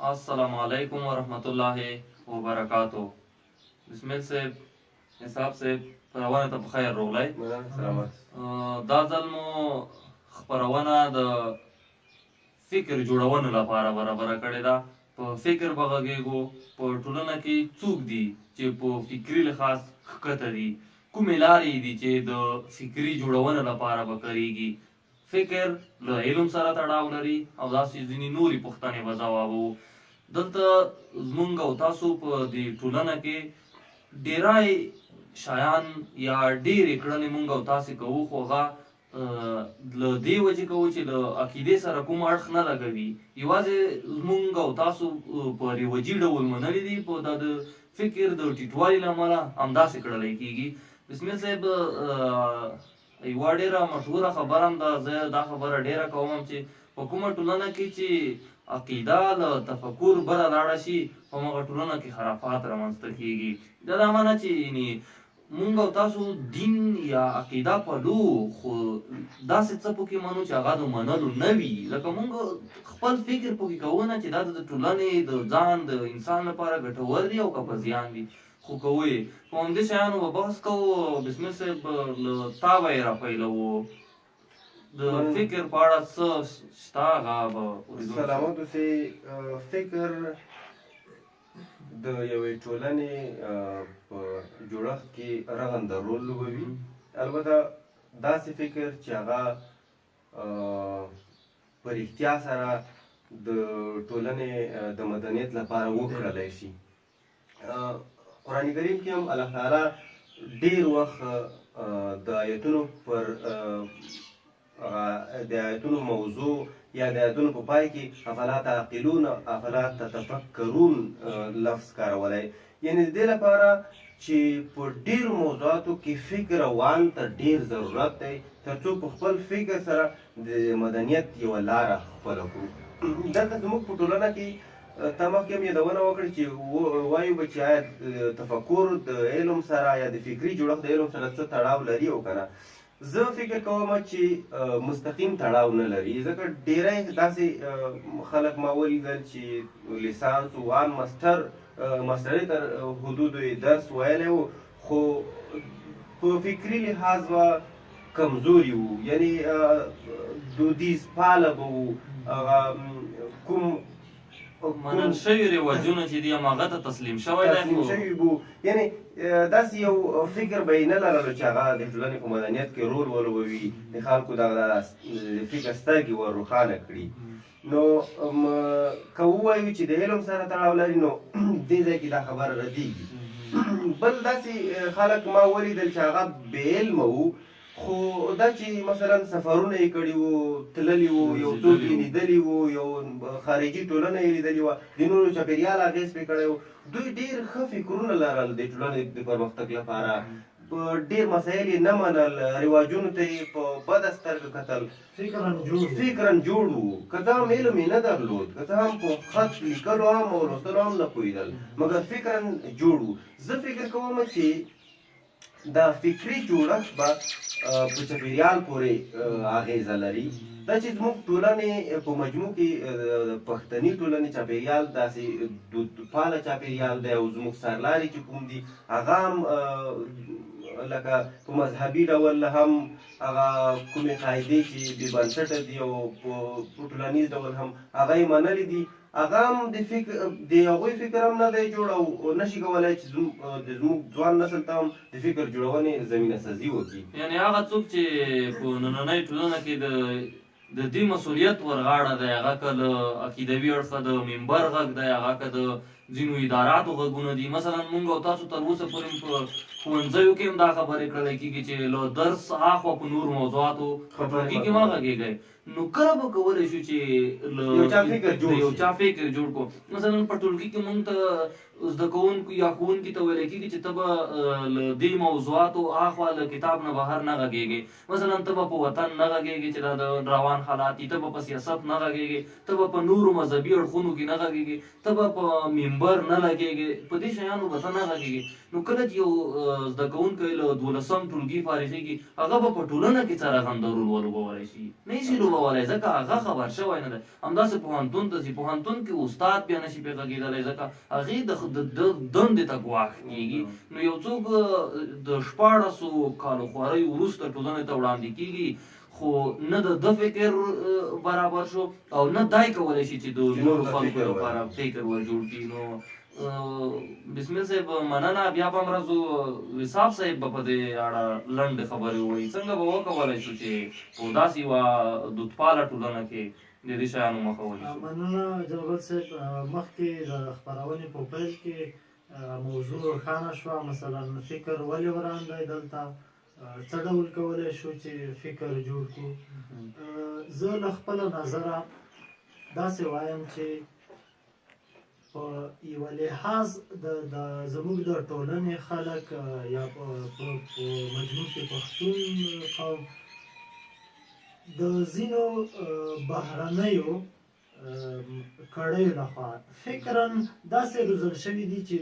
अस्सलाम वालेकुम वरहमतुल्लाहि वबरकातुह। बिस्मिल से हिसाब से خپرونه ته په خیر روغلی. دا ځل مو خپرونه د فکر جوړونې لپاره برابره کړې ده. په فکر به غږېږو په ټولنه کې څوک دي چې په فکري لحاظ ښکته دي، کومې لارې دي چې د فکري جوړونې لپاره به کارېږي. فکر له علم سره تړاو لري او داسې ځینې نورې پوښتنې به ځوابوو. دلته زمونږ او تاسو په دې ټولنه کې ډېری شیان یا ډېرې کړنې مونږ او تاسې کوو، خو هغه له دې وجې کوو چې له عقیدې سره کوم اړخ نه لګوي. یوازې زمونږ او تاسو په رواجي ډول منلي دي، په دا د فکر د ټیټوالي له امله همداسې کړلی کېږي. بسمل صاحب یوه ډېره مشهوره خبره هم ده، زه دا خبره ډېره کوم چې په کومه ټولنه کې چې عقیده له تفکر بره لاړه شي، په همغه ټولنه کې خرافات رامنځته کېږي. دا دا معنی چې یعنې مونږ او تاسو دین یا عقیده پلو، خو داسې څه پکې منو چې هغه د منلو نه وي. لکه مونږ خپل فکر پکې کوو نه چې دا د ټولنې د ځان د انسان لپاره ګټور دي او که په زیان دي، خو کوو یې. په همدې شیانو به بحث کوو. بسمل صاحب له تا به یې راپیلوو، د فکر په اړه څه شته هغه به سلامت اوسئ. فکر د یوې ټولنې په جوړښت کې رغنده رول لوبوي. البته داسې فکر چې هغه په رښتیا سره د ټولنې د مدنیت لپاره وکړلی شي. قرآن کریم کې هم الله تعالی ډېر وخت د آیتونو پر د آیتونو موضوع یا د آیتونو په پای کې افلا تعقلون افلا تتفکرون لفظ کارولی، یعنې د دې لپاره چې په ډېرو موضوعاتو کې فکر روان ته ډېر ضرورت دی، تر څو په خپل فکر سره د مدنیت یوه لاره خپله کړو. دلته زموږ په ټولنه کې تا مخکې هم یادونه وکړې چې وایو به چې آیا تفکر د علم سره یا د فکري جوړښت د علم سره څه تړاو لري او که نه. زه فکر کوم چې مستقیم تړاو نه لري، ځکه ډېری داسې خلک ما ولیدل چې لیسانس و ان ماسټرۍ تر حدودو یې درس ویلی و، خو په فکري لحاظ به کمزوري وو، یعنې دودیز پاله به وو، کوم منل شوي رواجونه چې دي هماغه ته تسلیم شوی دی، شوي بو. یعنې داسې یو فکر به یې نه لرلو چې هغه د ټولنې په مدنیت کې رول ولوبوي، د خلکو دغه فکر سترګې ور روښانه کړي. نو که ووایو چې د علم سره تړاو لري، نو دې ځای کې دا خبره ردېږي. بل داسې خلک ما ولیدل چې هغه بې علمه وو، خو دا چې مثلا سفرونه یې کړي وو، تللي وو، یو څوک یې لیدلي وو، یو خارجي ټولنه یې لیدلې وه، د نورو چاپېریال اغېز پرې کړی وو. دوی ډېر ښه فکرونه لرل د ټولنې د پرمختګ لپاره، په ډېر مسایل یې نه منل، رواجونو ته یې په بده سترګه کتل، فکرا جوړ وو. که څه هم علم یې نه درلود، که څه هم په خط لیکلو هم او لوستلو هم نه پوهېدل، مګر فکرا جوړ وو. زه فکر کوم چې دا فکري جوړښت به په چاپېریال پورې اغېزه لري. دا چې زموږ ټولنې په مجموع کې د پښتني ټولنې چاپېریال داسې دودپاله چاپېریال دی، او زموږ سرلاري چې کوم دي هغه هم لکه په مذهبي ډول هم هغه کومې قاعدې چې بې بنسټه دي او په ټولنیز ډول هم هغه یې منلي دي، هغه هم د هغوی فکر هم نه دی جوړ او نشي کولی چې زموږ ځوان نسل ته هم د فکر جوړونې زمینه سازي وکړي. یعنې هغه څوک چې په نننۍ ټولنه کې د دې مسؤلیت ور غاړه دی، هغه که له عقیدوي اړخه د منبر غږ دی، هغه که د ځینو اداراتو غږونه دي. مثلا مونږ او تاسو تر اوسه پورې په ښوونځیو کې هم دا خبرې کړلی کېږي چې له درس هاخوا په نورو موضوعاتو په ټولګي کې مه غږېږئ. نو کله به کولی شو چې یو چا فکر جوړ کړو. مثلا په ټولګي کې مونږ ته زده کوونکو یا ښوونکي ته ویلی کېږي چې ته به له دې موضوعاتو هاخوا له کتاب نه بهر نه غږېږې. مثلا ته به په وطن نه غږېږې چې دا د روان حالات دي، ته به په سیاست نه غږېږې، ته به په نورو مذهبي اړخونو کې نه غږېږې، ته به په نمبر نه لګېږي په دې شیانو به ته نه غږېږي. نو کله چې یو زده کوونکی له 12 ټولګي فارغېږي هغه به په ټولنه کې څه رقم رول ولوبولی شي؟ نه شي لوبولی، ځکه هغه خبر شوی نه دی. همداسې پوهنتون ته ځي، پوهنتون کې استاد بیا نشي پرې غږېدلی ځکه هغې د دندې ته ګواښ کېږي. نو یو څوک د 1400 کالو خوارۍ وروسته ټولنې ته وړاندې کېږي، خو نه د فکر برابر شو او نه دای کولی شي چې د نورو خلکو لپاره فکر ور جوړ کړي. نو بسمل صاحب مننه. بیا به هم راځو وصاف صاحب به په دې اړه لنډې خبرې ووایي، څنګه به وکولی شو چې په داسې یوه دودپاله ټولنه کې د دې شیانو مخه ونیسو. مننه جلال صاحب. مخکې د خپرونې په پیل کې موضوع روښانه شوه، مثلا فکر ولې وران دی دلته، څه ډول کولی شو چې فکر جوړ کړو. زه له خپله نظره داسې وایم چې په یوه لحاظ زموږ د ټولنې خلک یا په مجموع کې پښتون قوم د ځینو بهرنیو کړیو لخوا فکرا داسې روزل شوي دي چې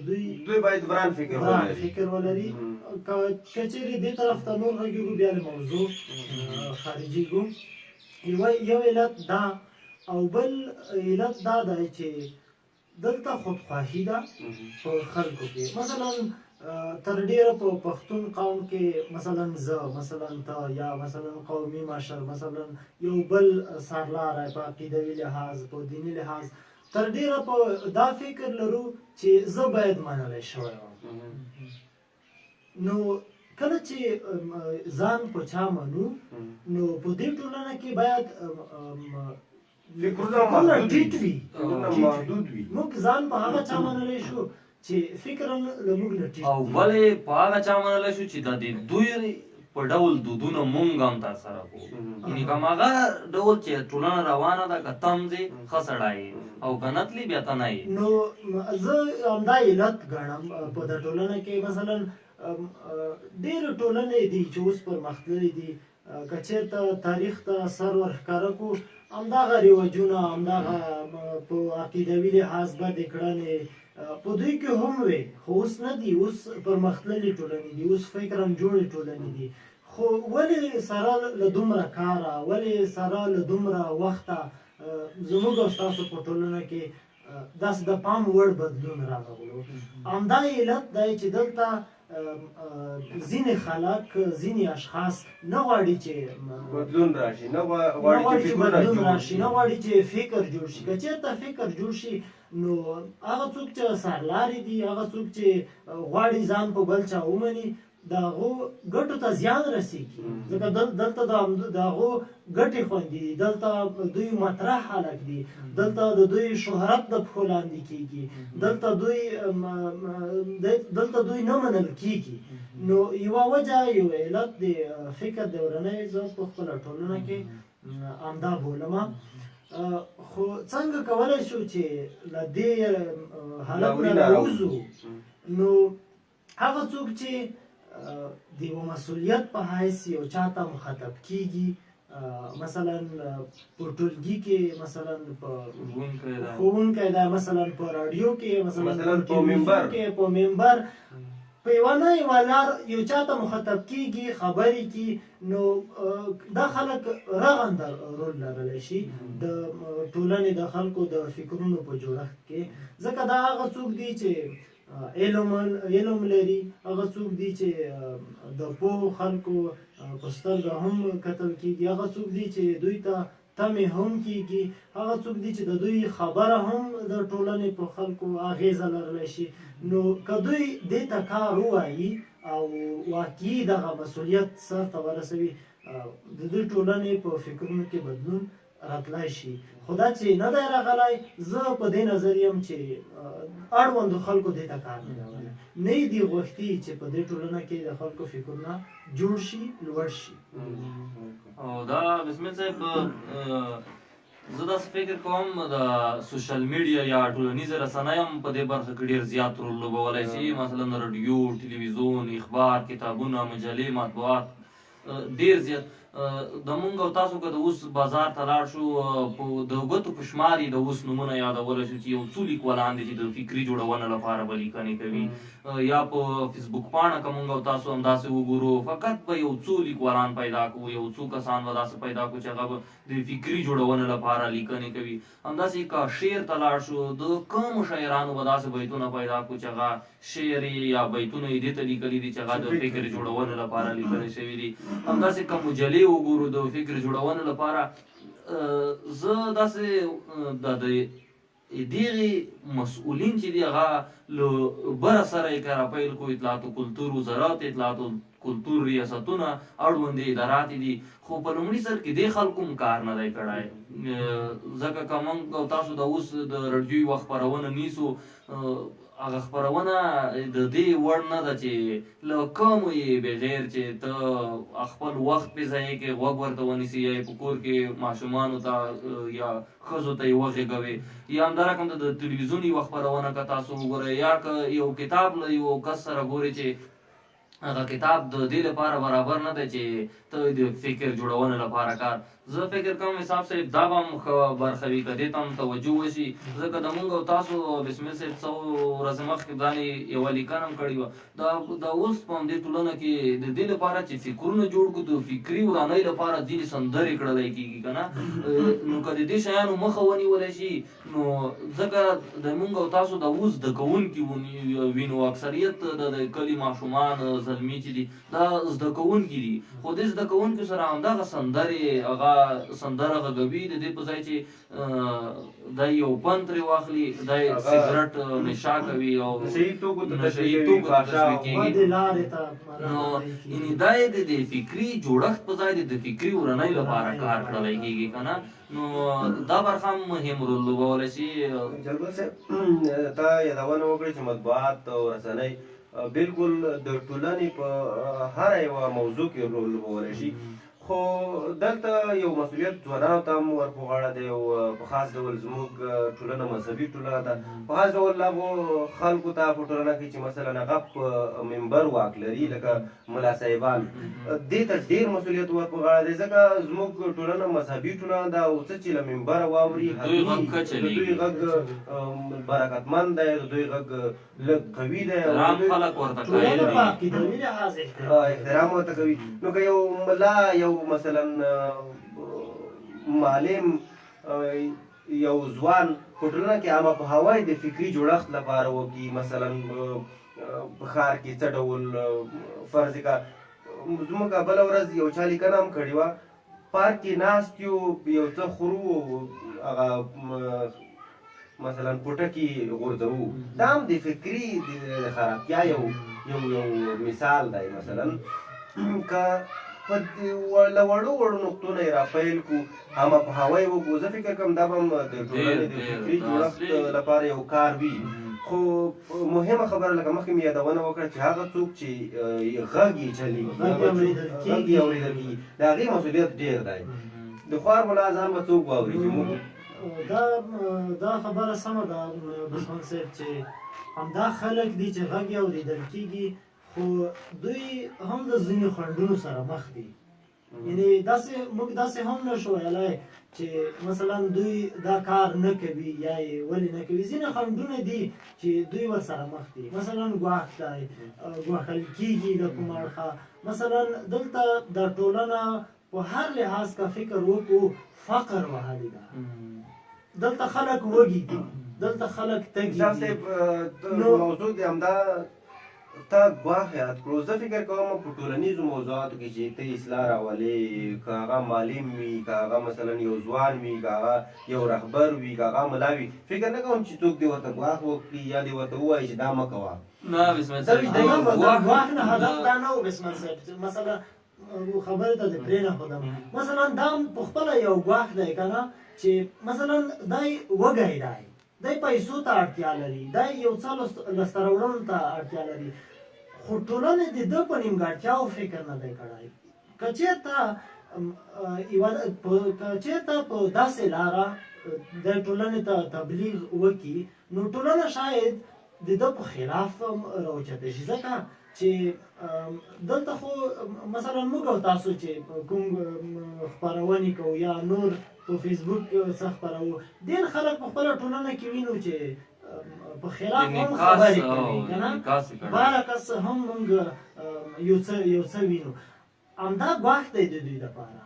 دوی باید وران فکر ولري. که چیرې دې طرف ته نور غږېږو بیا له موضوع خارجېږو. یو علت دا او بل علت دا دی چې دلته خودخواهي ده په خلکو کې. مثلا تر ډیره په پښتون قوم کې مثلا زه، مثلا ته، یا مثلا قومي مشر، مثلا یو بل سرلاری په عقیدوي لحاظ، په دیني لحاظ، تر ډیره په دا فکر لرو چې زه باید منلی شوی وم. نو کله چې ځان په چا منو نو په دې ټولنه کې باید فکرونه ټیټ وي، محدود وي. موږ ځان په هغه چا منلی شو چې فکر له موږ نه ټیټ، او ولې په هغه چا منلی شو چې د دوی په ډول دودونه موږ هم ترسره کوو. یعنې که هغه ډول چې ټولنه روانه ده، که ته هم ځې ښه سړی او که نه تلې بیا ته نه یې. نو زه همدا علت ګڼم په د ټولنه کې. مثلا ډېرې ټولنې دي چې اوس پرمختللې دي، که چېرته تاریخ ته سر ورښکاره کړو همدغه رواجونه، همدغه په عقیدوي لحاظ بدې کړنې په دوی کې هم وي، خو اوس نه دي. اوس پرمختللې ټولنې دي، اوس فکراً جوړې ټولنې دي. خو ولې سره له دومره کاره، ولې سره له دومره وخته زموږ او ستاسو په ټولنه کې داسې د پام وړ بدلون راغلو؟ همدا علت دی چې دلته ځینې خلک، ځینې اشخاص نه غواړي چې بدلون راشي، نه غواړي چې بدلون راشي، نه غواړي چې فکر جوړ شي. که چېرته فکر جوړ شي نو هغه څوک چې سرلاري دي، هغه څوک چې غواړي ځان په بل چا ومني، د هغو ګټو ته زیان رسېږي. ځکه دلته د هغو ګټې خوندي دي، دلته دوی مطرح خلک دي، دلته د دوی شهرت د پښو لاندې کېږي، دلته دوی نه منل کېږي. نو یوه وجه، یو علت د فکر دورنۍ زه په خپله ټولنه کې همدا بولم. خو څنګه کولی شو چې له دې حالت نه راووځو؟ نو هغه څوک چې د یوه مسؤلیت په حیث یو چا ته مخاطب کېږي، مثلا په ټولګي کې، مثلا ښوونکی دی، مثلا په راډیو کې، مثلا په ټلویزیون کې، په منبر، په یوه نه یوه لار یو چا ته مخاطب کېږي، خبرې کوي، نو دا خلک رغنده رول لرلی شي د ټولنې د خلکو د فکرونو په جوړښت کې. ځکه دا هغه څوک دی چې علم لري، هغه څوک دی چې د پوهو خلکو په سترګه هم کتل کېږي، هغه څوک دی چې دوی ته تمې هم کېږي، هغه څوک دی چې د دوی خبره هم د ټولنې په خلکو اغېزه لرلی شي. نو که دوی دې ته کار ووایي او واقعي دغه مسؤلیت سرته ورسوي، د دوی ټولنې په فکرونو کې بدلون راتلی شي. خو دا چې نه دی راغلی، زه په دې نظر یم چې اړوندو خلکو دې ته کار نه راغلی، نه یې دي غوښتي چې په دې ټولنه کې د خلکو فکرونه جوړ شي، لوړ شي. او دا بسمل صاحب زه داسې فکر کوم د سوشل میډیا یا ټولنیزې رسنۍ هم په دې برخه کې ډېر زیات رول لوبولی شي. مثلا راډیو، ټلویزیون، اخبار، کتابونه، مجلې، مطبوعات ډېر زیات د مونږ او تاسو که د اوس بازار ته لاړ شو د ګوتو په شمار یې د اوس نومونه یادولی شو چې یو څو لیکوالان دي چې د فکري جوړونه لپاره به لیکنې کوي یا په فیسبوک پاڼه که مونږ او تاسو همداسې وګورو فقط به یو څو لیکوالان پیدا کړو یو څو کسان به داسې پیدا کړو چې هغه به د فکري جوړونې لپاره لیکنې کوي همداسې که شعر ته لاړ شو د کمو شاعرانو به داسې بیتونه پیدا کړو چې هغه شعر یا بیتونه یې دې ته لیکلي دي چې هغه د فکر جوړونې لپاره لیکلي شوي دي همداسې که مجلې وګورو د فکر جوړونې لپاره زه داسې د دغې مسؤلین چې دي هغه له بره سره یې که راپیل کړو اطلاعات کلتور وزارت اطلاعات کلتور ریاستونه اړوندې ادارات دي خو په لومړي سر کې دې خلکو هم کار نه دی کړی ځکه که موږ او تاسو د اوس د رډیو یوه خپرونه نیسو هغه خپرونه د دې وړ نه ده چې له کمو یې بغیر چې ته خپل وخت پې ضایع کړې غوږ ورته ونیسي یا یې په کور کې ماشومانو ته یا ښځو ته یې وغېږوې یا همدارقم د تلویزیون یوه خپرونه که تاسو وګورئ یا که یو کتاب له یو کس سره ګورئ چې هغه کتاب د دې لپاره برابر نه دی چې ته د فکر جوړونې لپاره کار زه فکر کوم حساب صاحب دا به هم ښه برخه وي که دې ته هم توجه وشي ځکه د مونږ او تاسو بسمل صاحب څو ورځې مخکې باندې یوه لیکنه هم کړې وه دا اوس په همدې ټولنه کې د دې لپاره چې فکرونه جوړ کړو د فکري ورانۍ لپاره ځینې سندرې کړلی کېږي که نه نو که د دې شیانو مخه ونیولی شي نو ځکه د مونږ او تاسو د اوس زده کوونکي وینو اکثریت د کلي ماشومان زلمي چې دي دا زده کوونکي دي خو دې زده کوونکو سره همدغه سندرې هغه سندره غږوي د دې په ځای چې دا یو پند ترې واخلي دا سګرټ نشه کوي او نشهیي توکو ته تشویق کېږي نو یعنې دا یې د فکري جوړښت په ځای د فکري ورنۍ لپاره کار کړلی کېږي که نه نو دا برخه هم مهم رول لوبولی شي جلګل صاحب تا یادونه وکړې چې مطبوعات او رسنۍ بالکل د ټولنې په هره یوه موضوع کې رول لوبولی شي خو دلته یو مسؤلیت ځوانانو ته هم ور په غاړه دی او په خاص ډول زموږ ټولنه مذهبي ټولنه ده په خاص ډول هغو خلکو ته په ټولنه کې چې مثلا هغه په منبر واک لري لکه ملا صاحبان دې ته ډېر مسؤلیت ور په غاړه دی ځکه زموږ ټولنه مذهبي ټولنه ده او څه چې له منبره واوري د دوی غږ برکتمند دی د دوی غږ لږ قوي دی احترام ورته کوي نو که یو ملا یو مثلا معلم یو ځوان په ټولنه کې عامه پوهاوی د فکري جوړښت لپاره وکړي مثلا په ښار کې څه ډول فرض کړه زموږ بله ورځ یو چا لیکنه هم کړې وه پارک کې ناست یو څه خورو هغه مثلا پوټکي غورځوو دا هم د فکري خرابتیا یو مثال دی مثلا که په له وړو وړو نقطو نه یې راپیل کړو عامه پوهاوی وکړو زه فکر کوم دا به هم د ټولنې د فکري جوړښت لپاره یو کار وي خو مهمه خبره لکه مخکې مې یادونه وکړه چې هغه څوک چې غږ یې چلېږي غږ یې اورېدل کېږي د هغې مسؤلیت ډېر دی د خوار ملا ځان به څوک واوري چې موږ دا خبره سمه ده بسمل صاحب چې همدا خلک دي چې غږ یې اورېدل کېږي خو دوی هم د ځینې خنډونو سره مخ دي یعنې موږ داسې هم نشو ویلی چې مثلا دوی دا کار نه کوي یا یې ولې نه کوي ځینې خنډونه دي چې دوی ورسره مخ دي مثلا ګواښ دی ګواښل کېږي د کوم اړخه مثلا دلته د ټولنه په هر لحاظ که فکر وکړو فقر وهلې ده دلته خلک وږي دي دلته خلک تږي دي موضوع دی همدا تا ګواښ یاد کړو زه فکر کوم په ټولنیزو موضوعاتو کې چې ته اصلاح راولې که هغه معلم وي که هغه مثلا یو ځوان وي که هغه یو رهبر وي که هغه ملا وي فکر نه کوم چې څوک دې ورته ګواښ وکړي یا دې ورته ووایي چې دا مه کوه نه بسمل صاحب ګواښ نه هدف دا نه و بسمل صاحب مثلا خبرې ته دې پرېنښودم مثلا دا په خپله یو ګواښ دی که نه چې مثلا دی وږی دی دی پیسو ته اړتیا لري دی یو څه لاسته راوړنو ته اړتیا لري خو ټولنې د ده په نیمګړتیاو فکر نه دی کړی که چېرته په داسې لاره د ټولنې ته تبلیغ وکړي نو ټولنه شاید د ده په خلاف هم راوچته شي ځکه چې دلته خو مثلا موږ او تاسو چې کوم خپرونې کوو یا نور په فیسبوک څه خپروو ډېر خلک په خپله ټولنه کې وینو چې په خلاف هم خبرې کوي که نه برعکس هم موږ یو څه وینو همدا ګواښ دی د دوی دپاره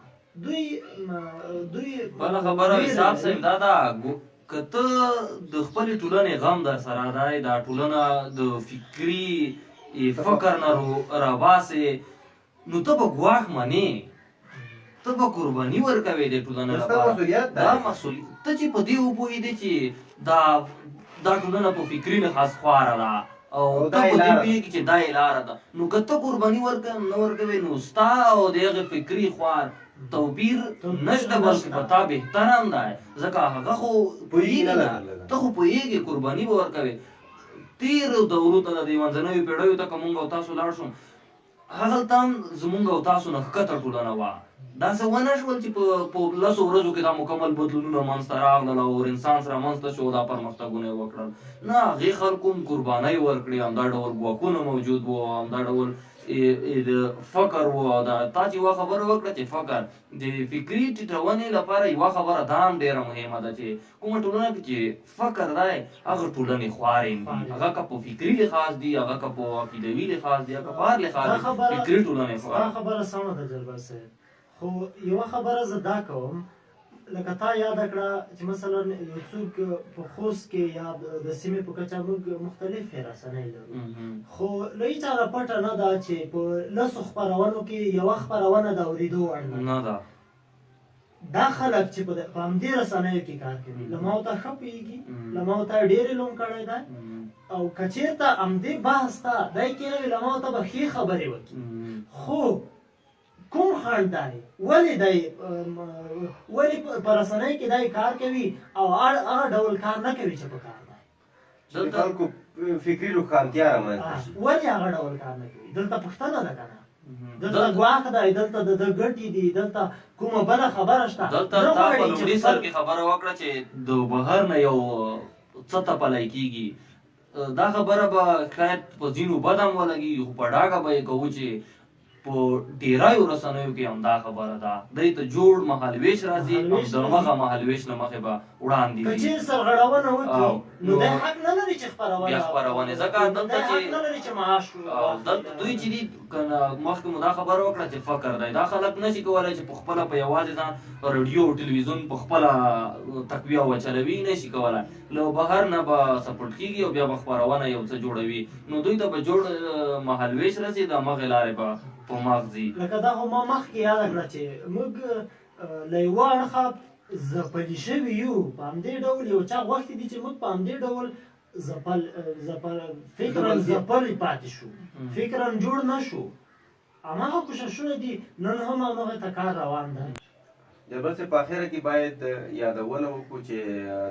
دوی بله خبره حساب صاحب دا ده که ته د خپلې ټولنې غم در سره دی دا ټولنه د فکري فکر نه راباسې نو ته به ګواښ منې ته به قرباني ورکوې د ټولنې لپاره دا مسؤلیت ته چې په دې وپوهېدې چې دا ټولنه په فکري لحاظ خواره ده او ته په دې پوهېږې چې دا یې لاره ده نو که ته قرباني نه ورکوې نو ستا او د هغې فکري خوار توپیر نشته بلکې په تا بهتر هم دی ځکه هغه خو پوهېږي نه ته خو پوهېږې قرباني به ورکوې تېرو دورو ته د دې منځنیو پېړیو ته که مونږ او تاسو لاړ شو هغلته هم زمونږ او تاسو نه ښکته ټولنه وه داسې ونه شول چې په لسو ورځو کې دا مکمل بدلونونه منځته راغلل او انسان سره منځته شو دا پرمختګونه یې وکړل نه هغې خلکو هم قربانۍ ورکړې همدا ډول ګواښونه موجود وو همدا ډول فکر وو دا تا چې یوه خبره وکړه چې فکر د فکري ټیټونې لپاره یوه خبره دا هم ډېره مهمه ده چې کومه ټولنه کې چې فکر دی هغه ټولنې خوارې دي هغه که په فکري لحاظ دي هغه که په عقیدوي لحاظ دي هغه په هر لحاظ دي فکري ټولنې خوارې دا خبره سمه ده جلبر صاحب خو یوه خبره زه دا کوم لکه تا یاده کړه چې مثلا یو څوک په خوست کې یا د سیمې په کچه موږ مختلفې رسنۍ لرو خو له هېچا نه پټه نه ده چې په لسو خپرونو کې یوه خپرونه د اورېدو وړ نه ده دا خلک چې په همدې رسنیو کې کار کوي له ما ورته ښه پوهېږي له ما ورته ډېر علم کړی دی او که چېرته همدې بحث ته دی کېنوي له ما ورته به ښې خبرې وکړي خو کوم خنډ دی ولې دی ولې په رسنۍ کې دی کار کوي او هغه ډول کار نه کوي چې په کار دی د خلکو فکري روښانتیا رامنځته شي ولې هغه ډول کار نه کوي دلته پوښتنه ده که نه دلته ګواښ دی دلته د ده ګټې دي دلته کومه بله خبره شته دلته تا په لومړي سر کې خبره وکړه چې د بهر نه یو څه تپلی کېږي دا خبره به شاید په ځینو بد هم ولګي خو په ډاګه به یې کوو چې په ډېرایو رسنیو کې همدا خبره ده دی ته جوړ مهالویش راځي او د همغه مهالویش نه مخې به وړاندې که چېرې سرغړونه وکړي نو دی حق نه لري چې بیا خپرونې ځکه دلته حق نه لري چې معاش دلته دوی چې دي مخکې مو دا خبره وکړه چې فکر دی دا خلک نشي کولی چې په خپله په یوازې ځان رادیو او ټلویزیون په خپله تقویه وچلوي نشي کولی له بهر نه به سپورټ کېږي او بیا به خپرونه یو څه جوړوي نو دوی ته به جوړ مهالویش رسي د همغې لارې به په مغزي لکه دا خو ما مخکې یاده کړه چې موږ له یوه اړخه ځپلي شوي یو په همدې ډول یو چا غوښتي دي چې موږ په همدې ډول فکرا ځپلي پاتې شو فکرا جوړ نه شو هماغه کوششونه دي نن هم هماغه ته کار روان دی جلبر صاحب په اخره کې باید یادونه وکړو چې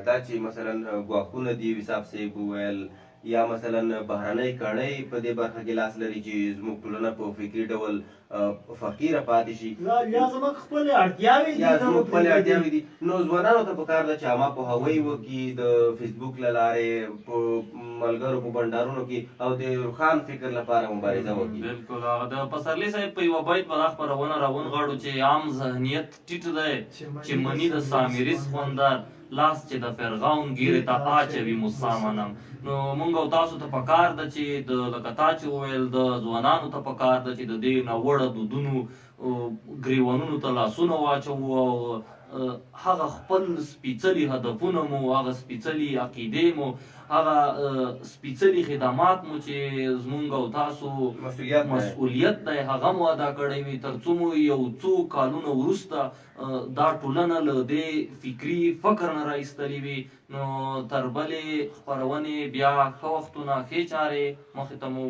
دا چې مثلا ګواښونه دي حساب صاحب وویل یا مثلا بهرنۍ کړۍ په دې برخه کې لاس لري چې زموږ ټولنه په فکري ډول فقیره پاتې شي یا زموږ خپلې اړتیاوې دي یا زموږ خپلې اړتیاوې دي نو ځوانانو ته پکار ده چې عامه پوهاوی وکړي د فیسبوک له لارې په ملګرو په بنډارونو کې او د روښان فکر لپاره مبارزه وکړي بالکل هغه د پسرلي صاحب په یوه بیت به دا خپرونه راونغاړو چې عام ذهنیت ټیټ دی چې مني د سامري سخوندر لاس چې د فرعون ګیرې ته اچوي موسی منم نو مونږ او تاسو ته پکار ده چې د لکه تا چې وویل د ځوانانو ته پکار ده چې د دې ناوړه دودونو ګریوانونو ته لاسونه واچوو او هغه خپل سپېڅلي هدفونه مو هغه سپېڅلي عقیدې مو هغه سپېڅلي خدمات مو چې زمونږ او تاسو مسؤلیت دی هغه مو ادا کړی وي تر څو مو یو څو کالونه وروسته دا ټولنه له دې فکري فکر نه راایستلې وي نو تر بلې خپرونې بیا ښه وختونه ښې چارې مخې ته مو